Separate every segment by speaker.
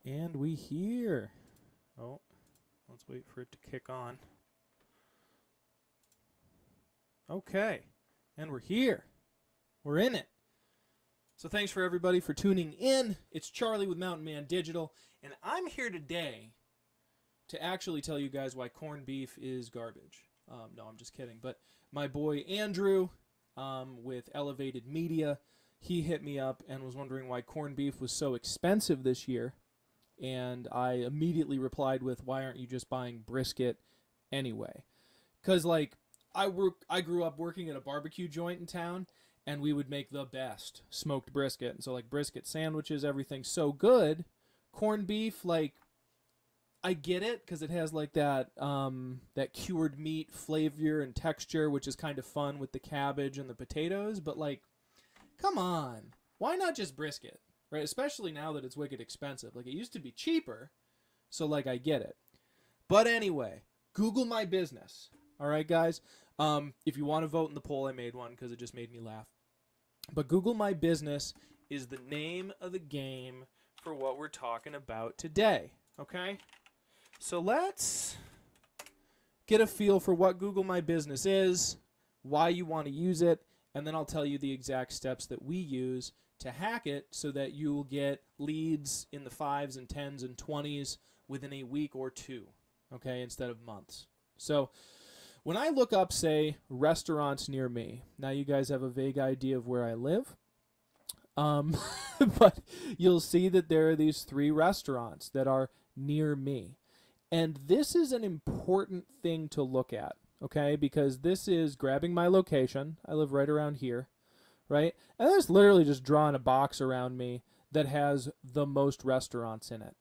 Speaker 1: And we here. Oh, let's wait for it to kick on. Okay, and we're here. We're in it. So thanks for everybody for tuning in. It's Charlie with Mountain Man Digital, and I'm here today to actually tell you guys why corned beef is garbage. No, I'm just kidding. But my boy Andrew with Elevated Media, he hit me up and was wondering why corned beef was so expensive this year. And I immediately replied with, why aren't you just buying brisket anyway? Because, like, I grew up working at a barbecue joint in town, and we would make the best smoked brisket. And so, like, brisket sandwiches, everything's so good. Corned beef, like, I get it because it has, like, that cured meat flavor and texture, which is kind of fun with the cabbage and the potatoes. But, like, come on. Why not just brisket? Right, especially now that it's wicked expensive. Like, it used to be cheaper, so, like, I get it. But anyway, Google my business. All right, guys? If you want to vote in the poll, I made one because it just made me laugh. But Google my business is the name of the game for what we're talking about today, okay? So let's get a feel for what Google my business is, why you want to use it, and then I'll tell you the exact steps that we use to hack it so that you will get leads in the 5s and 10s and 20s within a week or two, okay, instead of months. So when I look up, say, restaurants near me, now you guys have a vague idea of where I live, but you'll see that there are these 3 restaurants that are near me. And this is an important thing to look at, okay, because this is grabbing my location. I live right around here. Right? And there's literally just drawing a box around me that has the most restaurants in it.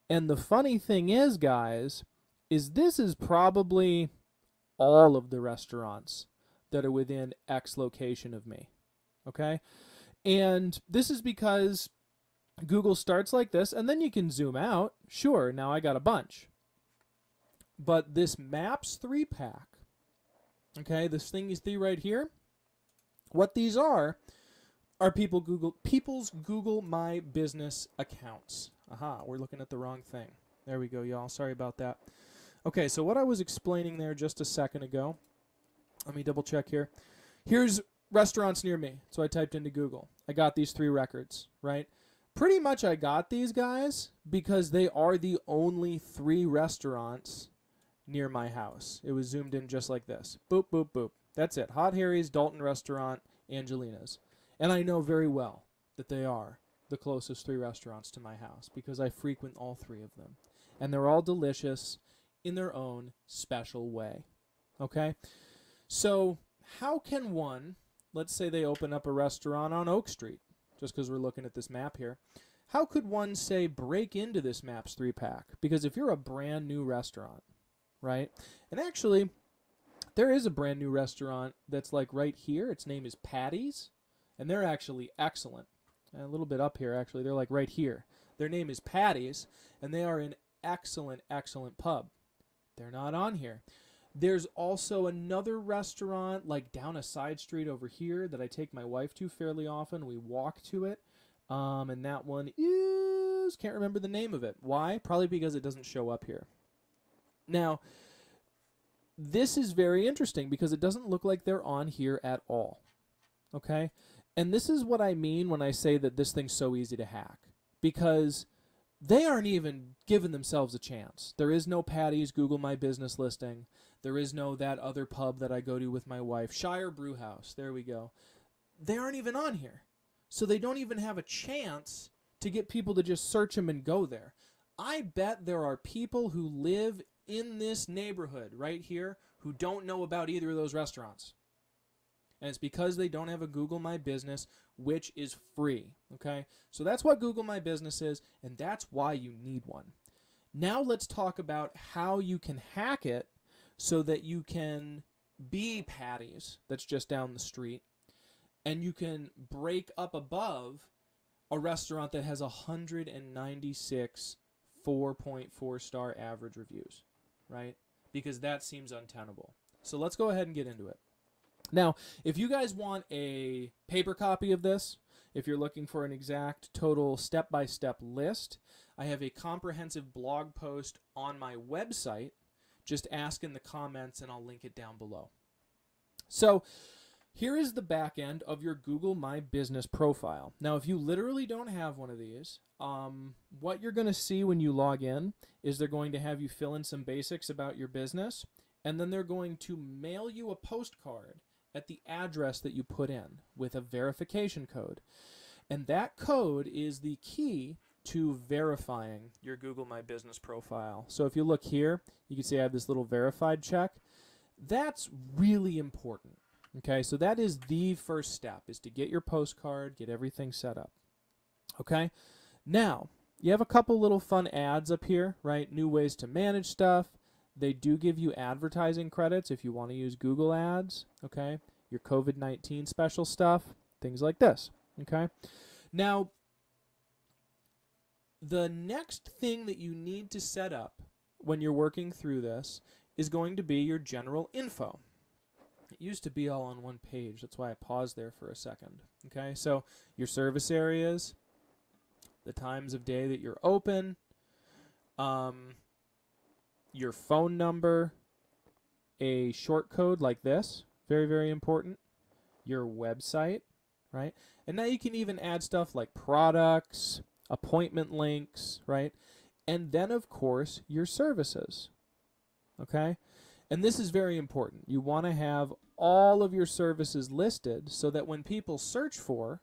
Speaker 1: And the funny thing is, guys, is this is probably all of the restaurants that are within X location of me. Okay? And this is because Google starts like this, and then you can zoom out. Sure, now I got a bunch. But this Maps 3-pack, okay, this thing is right here. What these are people's Google My Business accounts. Aha, we're looking at the wrong thing. There we go, y'all. Sorry about that. Okay, so what I was explaining there just a second ago, let me double check here. Here's restaurants near me. So I typed into Google. I got these 3 records, right? Pretty much I got these guys because they are the only 3 restaurants near my house. It was zoomed in just like this. Boop, boop, boop. That's it. Hot Harry's, Dalton Restaurant, Angelina's. And I know very well that they are the closest 3 restaurants to my house because I frequent all 3 of them. And they're all delicious in their own special way. Okay? So how can one, let's say they open up a restaurant on Oak Street, just because we're looking at this map here, how could one, say, break into this Maps 3-pack? Because if you're a brand new restaurant, right? And actually, there is a brand new restaurant that's like right here. Its name is Patty's, and they're actually excellent. And a little bit up here, actually. They're like right here. Their name is Patty's, and they are an excellent, excellent pub. They're not on here. There's also another restaurant like down a side street over here that I take my wife to fairly often. We walk to it, and that one is, can't remember the name of it. Why? Probably because it doesn't show up here. Now, this is very interesting because it doesn't look like they're on here at all, okay? And this is what I mean when I say that this thing's so easy to hack, because they aren't even giving themselves a chance. There is no Patty's Google My Business listing. There is no that other pub that I go to with my wife, Shire Brew House. There we go. They aren't even on here. So they don't even have a chance to get people to just search them and go there. I bet there are people who live in this neighborhood right here who don't know about either of those restaurants. And it's because they don't have a Google My Business, which is free, okay? So that's what Google My Business is, and that's why you need one. Now let's talk about how you can hack it so that you can be Patty's, that's just down the street, and you can break up above a restaurant that has 196 4.4 star average reviews. Right? Because that seems untenable. So let's go ahead and get into it. Now, if you guys want a paper copy of this, if you're looking for an exact total step-by-step list, I have a comprehensive blog post on my website. Just ask in the comments and I'll link it down below. So here is the back end of your Google My Business profile. Now, if you literally don't have one of these, what you're going to see when you log in is they're going to have you fill in some basics about your business, and then they're going to mail you a postcard at the address that you put in with a verification code. And that code is the key to verifying your Google My Business profile. So if you look here, you can see I have this little verified check. That's really important. Okay, so that is the first step, is to get your postcard, get everything set up. Okay, now you have a couple little fun ads up here, right? New ways to manage stuff. They do give you advertising credits if you want to use Google Ads. Okay, your COVID-19 special stuff, things like this. Okay, now the next thing that you need to set up when you're working through this is going to be your general info. It used to be all on one page. That's why I paused there for a second. Okay, so your service areas, the times of day that you're open, your phone number, a short code like this, very, very important, your website, right? And now you can even add stuff like products, appointment links, right? And then, of course, your services, okay? And this is very important. You want to have all of your services listed so that when people search for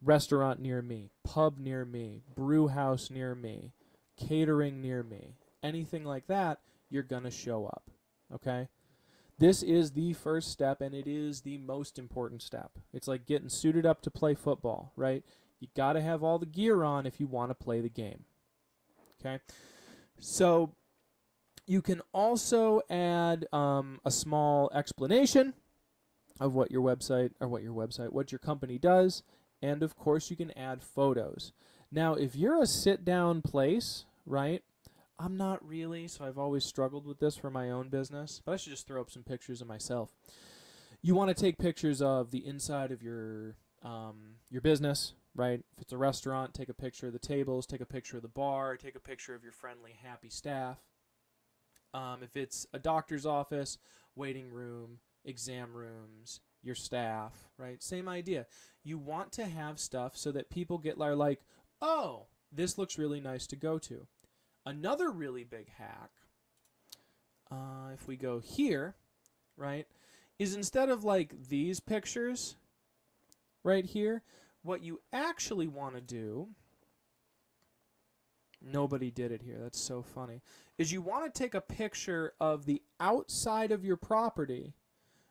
Speaker 1: restaurant near me, pub near me, brew house near me, catering near me, anything like that, you're going to show up, okay? This is the first step, and it is the most important step. It's like getting suited up to play football, right? You got to have all the gear on if you want to play the game, okay? So you can also add a small explanation of what your company does, and of course you can add photos. Now, if you're a sit-down place, right? I'm not really, so I've always struggled with this for my own business, but I should just throw up some pictures of myself. You want to take pictures of the inside of your business, right? If it's a restaurant, take a picture of the tables, take a picture of the bar, take a picture of your friendly, happy staff. If it's a doctor's office, waiting room, exam rooms, your staff, right? Same idea. You want to have stuff so that people get like, oh, this looks really nice to go to. Another really big hack, if we go here, right, is instead of like these pictures right here, what you actually want to do, nobody did it here, that's so funny, is you want to take a picture of the outside of your property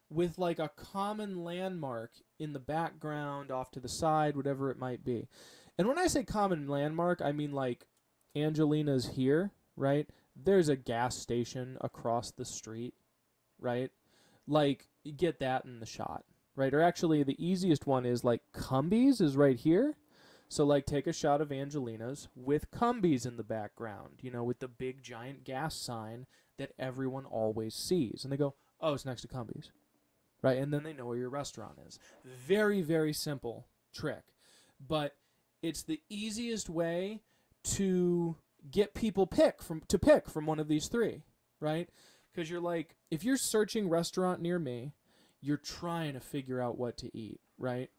Speaker 1: with like a common landmark in the background, off to the side, whatever it might be. And when I say common landmark, I mean like Angelina's here, right? There's a gas station across the street, right? Like, you get that in the shot, right? Or actually, the easiest one is like Cumbies is right here. So, like, take a shot of Angelina's with Cumbies in the background, you know, with the big giant gas sign that everyone always sees. And they go, oh, it's next to Cumbies, right? And then they know where your restaurant is. Very, very simple trick. But it's the easiest way to get people to pick from one of these three, right? Because you're like, if you're searching restaurant near me, you're trying to figure out what to eat, right?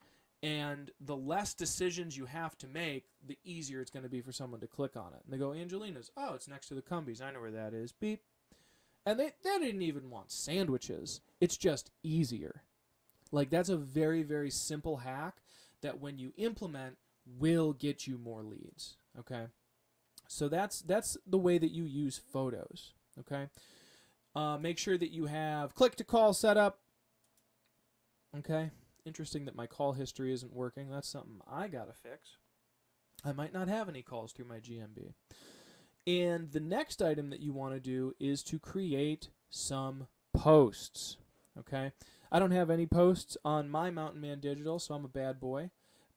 Speaker 1: And the less decisions you have to make, the easier it's going to be for someone to click on it. And they go, Angelina's, oh, it's next to the Cumbies. I know where that is. Beep. And they didn't even want sandwiches. It's just easier. Like, that's a very, very simple hack that when you implement will get you more leads, okay? So that's the way that you use photos, okay? Make sure that you have click-to-call set up, okay? Interesting that my call history isn't working. That's something I gotta fix. I might not have any calls through my GMB. And the next item that you want to do is to create some posts, okay? I don't have any posts on my Mountain Man Digital, so I'm a bad boy.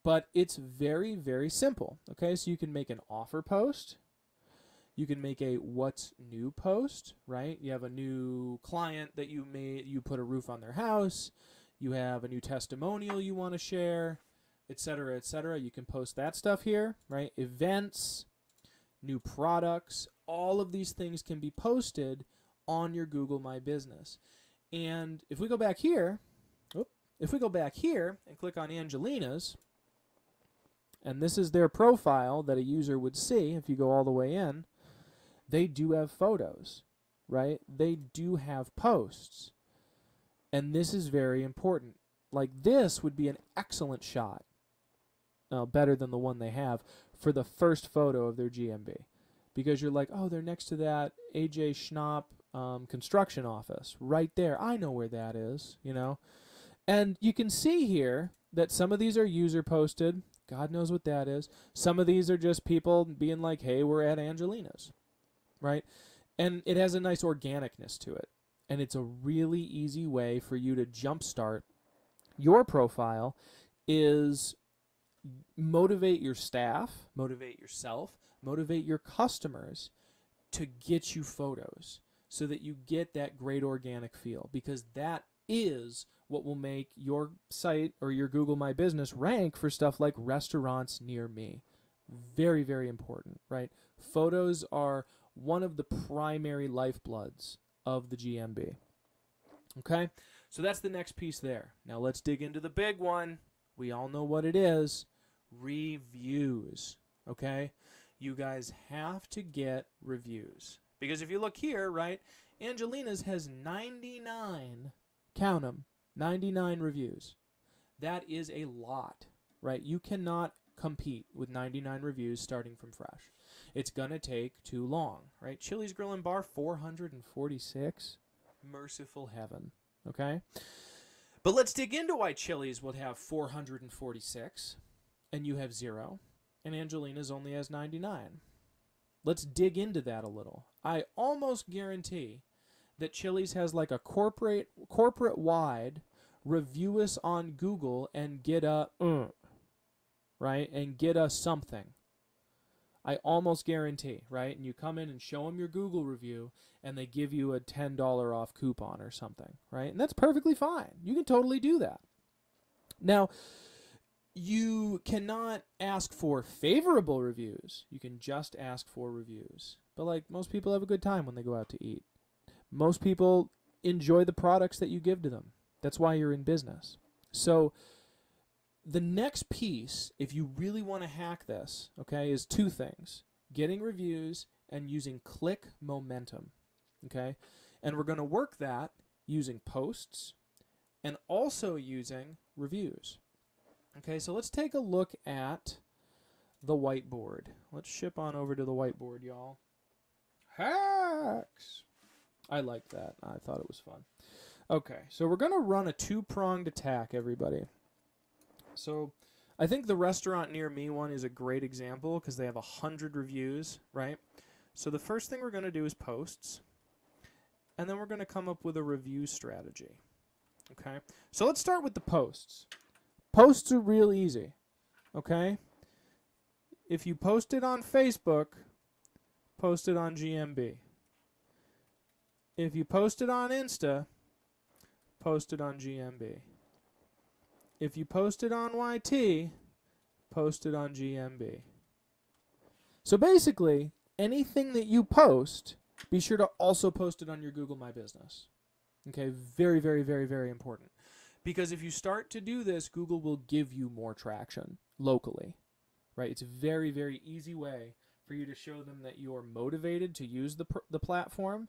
Speaker 1: But it's very, very simple, okay? So you can make an offer post. You can make a what's new post, right? You have a new client that you put a roof on their house. You have a new testimonial you want to share, etc., etc. You can post that stuff here, right? Events. new products. All of these things can be posted on your Google My Business. And if we go back here, and click on Angelina's, and this is their profile that a user would see if you go all the way in, they do have photos, right? They do have posts. And this is very important. Like, this would be an excellent shot, better than the one they have, for the first photo of their GMB. Because you're like, oh, they're next to that AJ Schnapp construction office right there. I know where that is, you know. And you can see here that some of these are user posted. God knows what that is. Some of these are just people being like, hey, we're at Angelina's, right? And it has a nice organicness to it. And it's a really easy way for you to jumpstart your profile, is motivate your staff, motivate yourself, motivate your customers to get you photos so that you get that great organic feel, because that is what will make your site or your Google My Business rank for stuff like restaurants near me. Very, very important, right? Photos are one of the primary lifebloods of the GMB. Okay? So that's the next piece there. Now let's dig into the big one. We all know what it is. Reviews. Okay? You guys have to get reviews. Because if you look here, right, Angelina's has 99, count them, 99 reviews. That is a lot, right? You cannot compete with 99 reviews starting from fresh. It's going to take too long, right? Chili's Grill and Bar, 446. Merciful heaven, okay? But let's dig into why Chili's would have 446 and you have 0, and Angelina's only has 99. Let's dig into that a little. I almost guarantee that Chili's has like a corporate-wide review us on Google and get a, right? And get us something. I almost guarantee, right? And you come in and show them your Google review, and they give you a $10 off coupon or something, right? And that's perfectly fine. You can totally do that. Now, you cannot ask for favorable reviews. You can just ask for reviews. But like, most people have a good time when they go out to eat. Most people enjoy the products that you give to them. That's why you're in business. So the next piece, if you really want to hack this, okay, is two things: getting reviews and using click momentum, okay? And we're going to work that using posts and also using reviews. Okay, so let's take a look at the whiteboard. Let's ship on over to the whiteboard, y'all. Hacks! I like that. I thought it was fun. Okay, so we're going to run a two-pronged attack, everybody. So I think the restaurant near me one is a great example because they have 100 reviews, right? So the first thing we're going to do is posts, and then we're going to come up with a review strategy. Okay, so let's start with the posts. Posts are real easy, okay? If you post it on Facebook, post it on GMB. If you post it on Insta, post it on GMB. If you post it on YT, post it on GMB. So basically, anything that you post, be sure to also post it on your Google My Business. Okay, very, very, very, very important. Because if you start to do this, Google will give you more traction locally, right? It's a very, very easy way for you to show them that you're motivated to use the platform,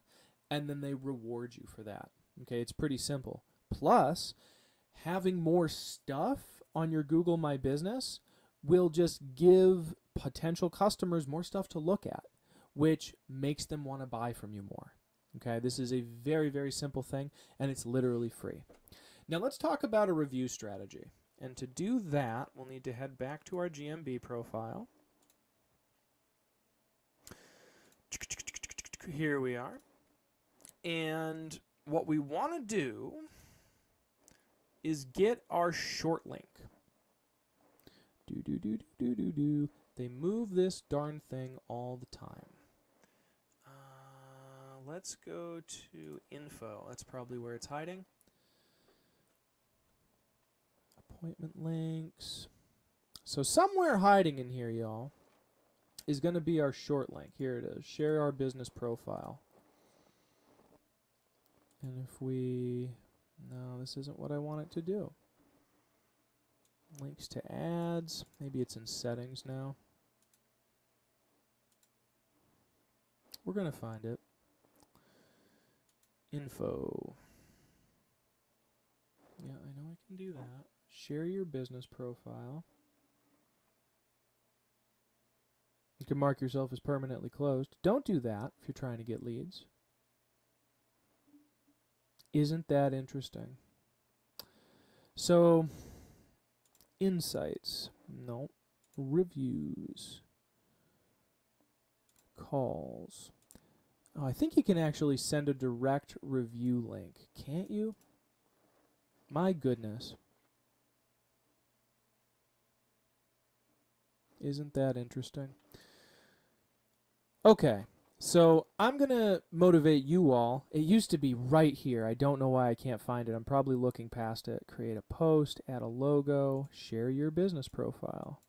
Speaker 1: and then they reward you for that. Okay, it's pretty simple. Plus, having more stuff on your Google My Business will just give potential customers more stuff to look at, which makes them want to buy from you more. Okay, this is a very, very simple thing, and it's literally free. Now let's talk about a review strategy. And to do that, we'll need to head back to our GMB profile. Here we are. And what we want to do is get our short link. They move this darn thing all the time. Let's go to info. That's probably where it's hiding. Appointment links. So somewhere hiding in here, y'all, is going to be our short link. Here it is. Share our business profile. And if we... No, this isn't what I want it to do. Links to ads. Maybe it's in settings now. We're going to find it. Info. Yeah, I know I can do that. Share your business profile. You can mark yourself as permanently closed. Don't do that if you're trying to get leads. Isn't that interesting? So, insights. No. Reviews. Calls. Oh, I think you can actually send a direct review link. Can't you? My goodness. Isn't that interesting? Okay, so I'm going to motivate you all. It used to be right here. I don't know why I can't find it. I'm probably looking past it. Create a post, add a logo, share your business profile.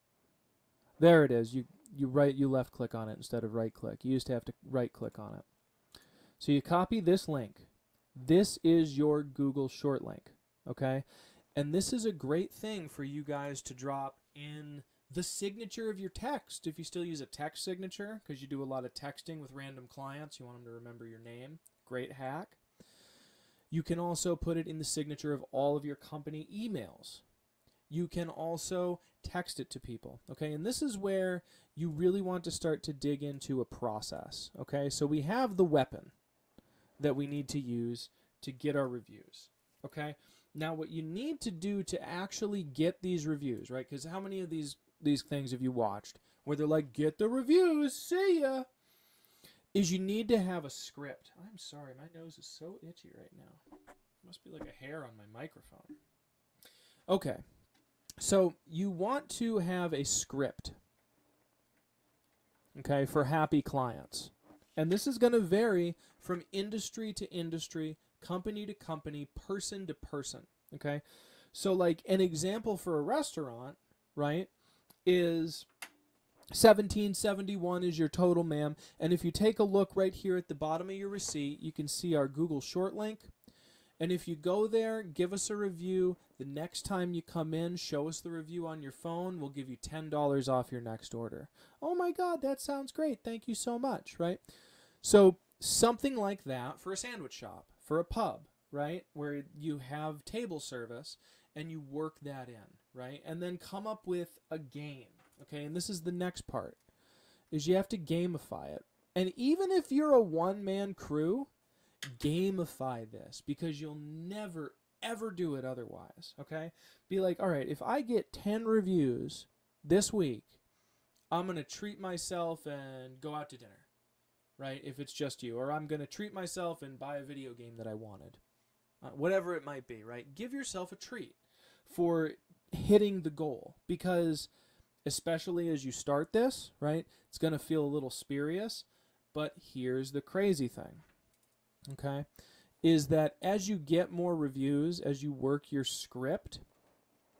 Speaker 1: There it is. You left click on it instead of right click. You used to have to right click on it. So you copy this link. This is your Google short link, okay? And this is a great thing for you guys to drop in the signature of your text. If you still use a text signature, because you do a lot of texting with random clients, you want them to remember your name. Great hack. You can also put it in the signature of all of your company emails. You can also text it to people, okay? And this is where you really want to start to dig into a process, okay? So we have the weapon that we need to use to get our reviews, okay? Now what you need to do to actually get these reviews, right? Because how many of these things have you watched where they're like, get the reviews, see ya, is you need to have a script. I'm sorry, my nose is so itchy right now. Must be like a hair on my microphone. Okay, so you want to have a script, okay, for happy clients. And this is going to vary from industry to industry, company to company, person to person, okay? So like an example for a restaurant, right, is 1771 is your total, ma'am. And if you take a look right here at the bottom of your receipt, you can see our Google short link. And if you go there, give us a review. The next time you come in, show us the review on your phone. We'll give you $10 off your next order. Oh my God, that sounds great. Thank you so much, right? So something like that for a sandwich shop, for a pub, right, where you have table service and you work that in, right, and then come up with a game, okay, and this is the next part, is you have to gamify it. And even if you're a one-man crew, gamify this, because you'll never, ever do it otherwise, okay? Be like, all right, if I get 10 reviews this week, I'm going to treat myself and go out to dinner. Right, if it's just you, or I'm going to treat myself and buy a video game that I wanted. Whatever it might be, right? Give yourself a treat for hitting the goal, because especially as you start this, right, it's going to feel a little spurious, but here's the crazy thing, okay, is that as you get more reviews, as you work your script,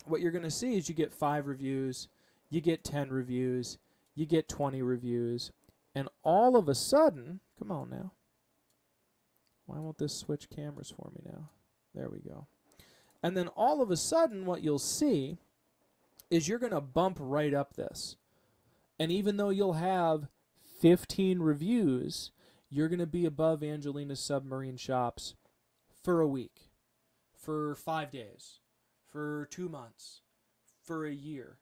Speaker 1: what you're going to see is you get 5 reviews, you get 10 reviews, you get 20 reviews, and all of a sudden, come on now. Why won't this switch cameras for me now? There we go. And then all of a sudden, what you'll see is you're going to bump right up this. And even though you'll have 15 reviews, you're going to be above Angelina's Submarine Shops for a week, for 5 days, for 2 months, for a year.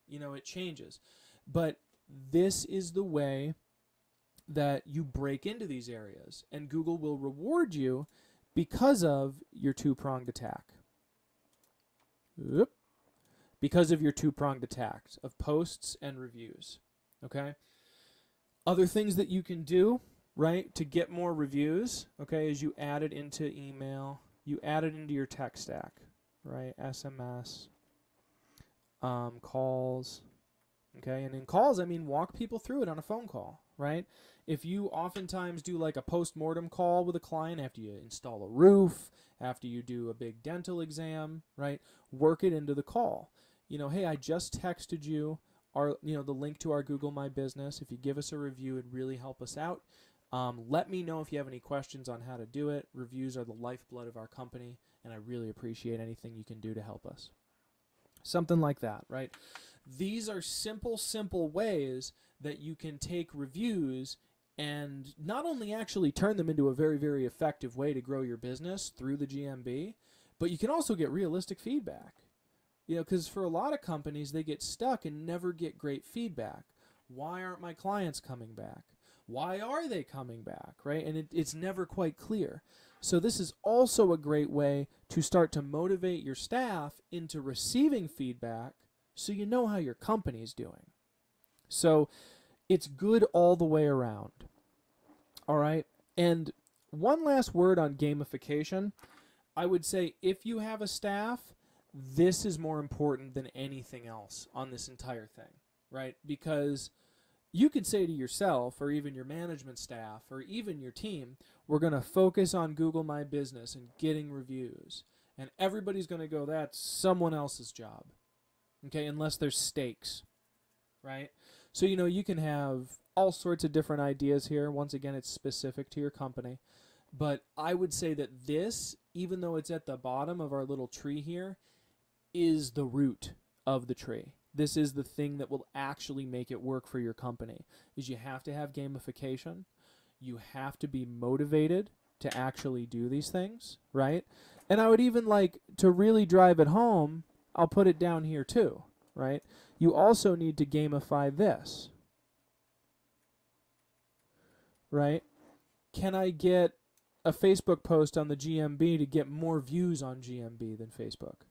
Speaker 1: You know, it changes. But this is the way that you break into these areas, and Google will reward you because of your two-pronged attack. Because of your two-pronged attack of posts and reviews, okay? Other things that you can do, right, to get more reviews, okay, is you add it into email, you add it into your tech stack, right, SMS, calls, okay, and in calls, I mean walk people through it on a phone call, right? If you oftentimes do like a post-mortem call with a client after you install a roof, after you do a big dental exam, right, work it into the call. You know, hey, I just texted you our, the link to our Google My Business. If you give us a review, it'd really help us out. Let me know if you have any questions on how to do it. Reviews are the lifeblood of our company, and I really appreciate anything you can do to help us. Something like that, right? These are simple ways that you can take reviews and not only actually turn them into a very, very effective way to grow your business through the GMB, but you can also get realistic feedback. Because for a lot of companies, they get stuck and never get great feedback. Why aren't my clients coming back? Why are they coming back, right? And it's never quite clear. So this is also a great way to start to motivate your staff into receiving feedback so you know how your company's doing. So it's good all the way around. All right? And one last word on gamification. I would say if you have a staff, this is more important than anything else on this entire thing, right? Because you could say to yourself or even your management staff or even your team, we're going to focus on Google My Business and getting reviews. And everybody's going to go, that's someone else's job, okay, unless there's stakes, right? So, you can have all sorts of different ideas here. Once again, it's specific to your company. But I would say that this, even though it's at the bottom of our little tree here, is the root of the tree. This is the thing that will actually make it work for your company, is you have to have gamification. You have to be motivated to actually do these things, right? And I would even like to really drive it home, I'll put it down here too, right? You also need to gamify this, right? Can I get a Facebook post on the GMB to get more views on GMB than Facebook?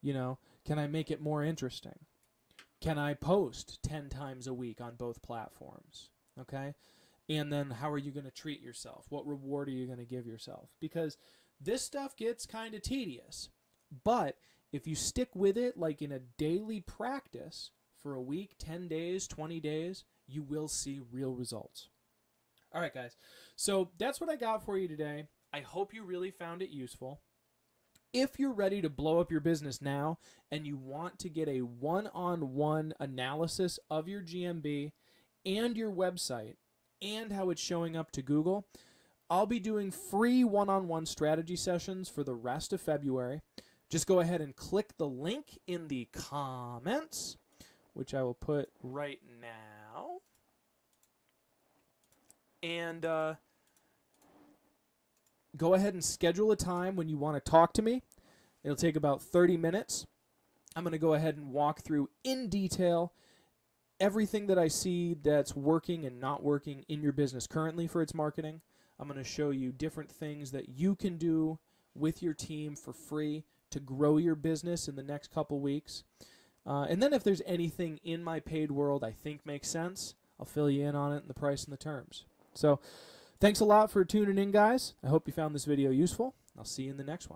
Speaker 1: Can I make it more interesting? Can I post 10 times a week on both platforms? Okay? And then how are you going to treat yourself? What reward are you going to give yourself? Because this stuff gets kind of tedious. But if you stick with it like in a daily practice for a week, 10 days, 20 days, you will see real results. All right, guys. So that's what I got for you today. I hope you really found it useful. If you're ready to blow up your business now and you want to get a one-on-one analysis of your GMB and your website and how it's showing up to Google, I'll be doing free one-on-one strategy sessions for the rest of February. Just go ahead and click the link in the comments, which I will put right now. And go ahead and schedule a time when you want to talk to me. It'll take about 30 minutes. I'm going to go ahead and walk through in detail everything that I see that's working and not working in your business currently for its marketing. I'm going to show you different things that you can do with your team for free to grow your business in the next couple weeks. And then if there's anything in my paid world I think makes sense, I'll fill you in on it and the price and the terms. So thanks a lot for tuning in, guys. I hope you found this video useful. I'll see you in the next one.